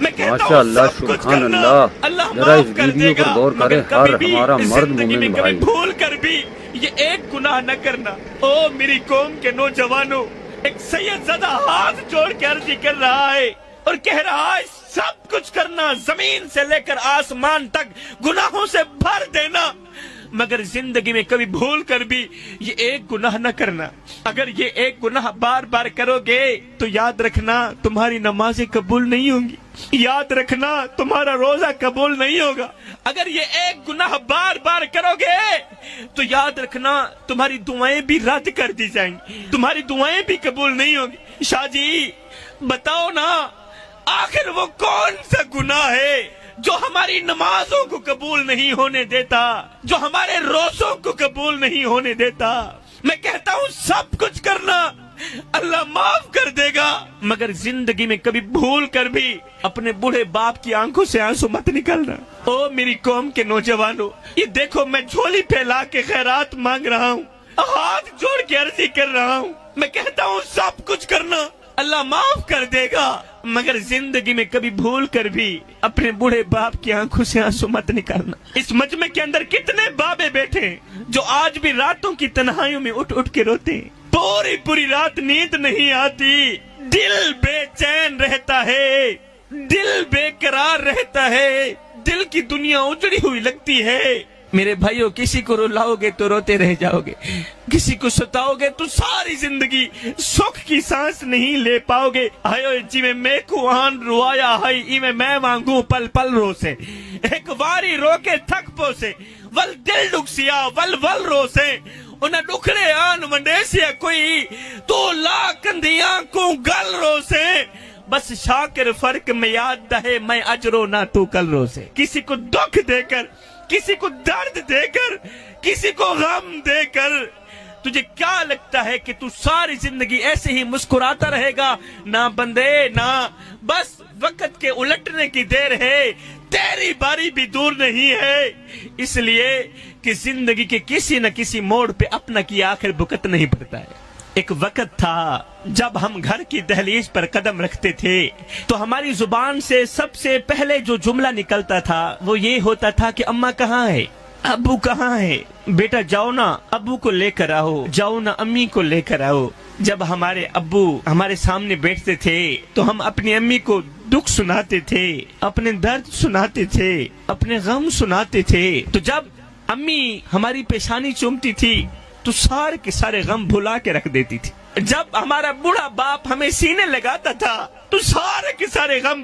میں کہتا ماشاء ہوں اللہ سب کچھ سبحان کرنا اللہ اللہ ذرا اس معاف کر ویڈیو دے پر گا، غور کرے مگر ہر کبھی بھی ہمارا مرد زندگی میں مومن کبھی بھائی۔ بھول کر بھی یہ ایک گناہ نہ کرنا۔ او میری قوم کے نوجوانوں، ایک سید زدہ ہاتھ جوڑ کے عرضی کر رہا ہے اور کہہ رہا ہے سب کچھ کرنا، زمین سے لے کر آسمان تک گناہوں سے بھر دینا، مگر زندگی میں کبھی بھول کر بھی یہ ایک گناہ نہ کرنا۔ اگر یہ ایک گناہ بار بار کرو گے تو یاد رکھنا تمہاری نمازیں قبول نہیں ہوں گی، یاد رکھنا تمہارا روزہ قبول نہیں ہوگا۔ اگر یہ ایک گناہ بار بار کرو گے تو یاد رکھنا تمہاری دعائیں بھی رد کر دی جائیں گی، تمہاری دعائیں بھی قبول نہیں ہوں گی۔ شاہ جی بتاؤ نا، آخر وہ کون سا گناہ ہے جو ہماری نمازوں کو قبول نہیں ہونے دیتا، جو ہمارے روزوں کو قبول نہیں ہونے دیتا؟ میں کہتا ہوں سب کچھ کرنا، اللہ معاف کر دے گا، مگر زندگی میں کبھی بھول کر بھی اپنے بوڑھے باپ کی آنکھوں سے آنسو مت نکلنا۔ او میری قوم کے نوجوانوں، یہ دیکھو میں جھولی پھیلا کے خیرات مانگ رہا ہوں، ہاتھ جوڑ کے عرضی کر رہا ہوں، میں کہتا ہوں سب کچھ کرنا، اللہ معاف کر دے گا، مگر زندگی میں کبھی بھول کر بھی اپنے بوڑھے باپ کی آنکھوں سے آنسو مت نکالنا۔ اس مجمع کے اندر کتنے بابے بیٹھے ہیں جو آج بھی راتوں کی تنہائیوں میں اٹھ اٹھ کے روتے ہیں، پوری رات نیند نہیں آتی، دل بے چین رہتا ہے، دل بے قرار رہتا ہے، دل کی دنیا اجڑی ہوئی لگتی ہے۔ میرے بھائیوں، کسی کو رلاؤ گے تو روتے رہ جاؤ گے، کسی کو ستاؤ گے تو ساری زندگی سکھ کی سانس نہیں لے پاؤ گے۔ آئیو جی میں کو آن روایا ہائی ای میں مانگوں پل پل رو سے، ایک واری رو کے تھک پو سے، ول دل ڈکسیا ول رو سے، انہیں ڈکڑے آن ونڈیسیا کوئی تو لا کندیاں کو گل رو سے، بس شاکر فرق میں یاد دہے میں اجرو نہ تو کل رو سے۔ کسی کو دکھ دے کر، کسی کو درد دے کر، کسی کو غم دے کر تجھے کیا لگتا ہے کہ تو ساری زندگی ایسے ہی مسکراتا رہے گا؟ نہ بندے نہ، بس وقت کے الٹنے کی دیر ہے، تیری باری بھی دور نہیں ہے، اس لیے کہ زندگی کے کسی نہ کسی موڑ پہ اپنا کی آخر بھگت نہیں پڑتا ہے۔ ایک وقت تھا جب ہم گھر کی دہلیز پر قدم رکھتے تھے تو ہماری زبان سے سب سے پہلے جو جملہ نکلتا تھا وہ یہ ہوتا تھا کہ اماں کہاں ہے، ابو کہاں ہے، بیٹا جاؤ نا ابو کو لے کر آؤ، جاؤ نا امی کو لے کر آؤ۔ جب ہمارے ابو ہمارے سامنے بیٹھتے تھے تو ہم اپنی امی کو دکھ سناتے تھے، اپنے درد سناتے تھے، اپنے غم سناتے تھے۔ تو جب امی ہماری پیشانی چومتی تھی تو سارے کے سارے غم بھلا کے رکھ دیتی تھی۔ جب ہمارا بوڑھا باپ ہمیں سینے لگاتا تھا تو سارے کے سارے غم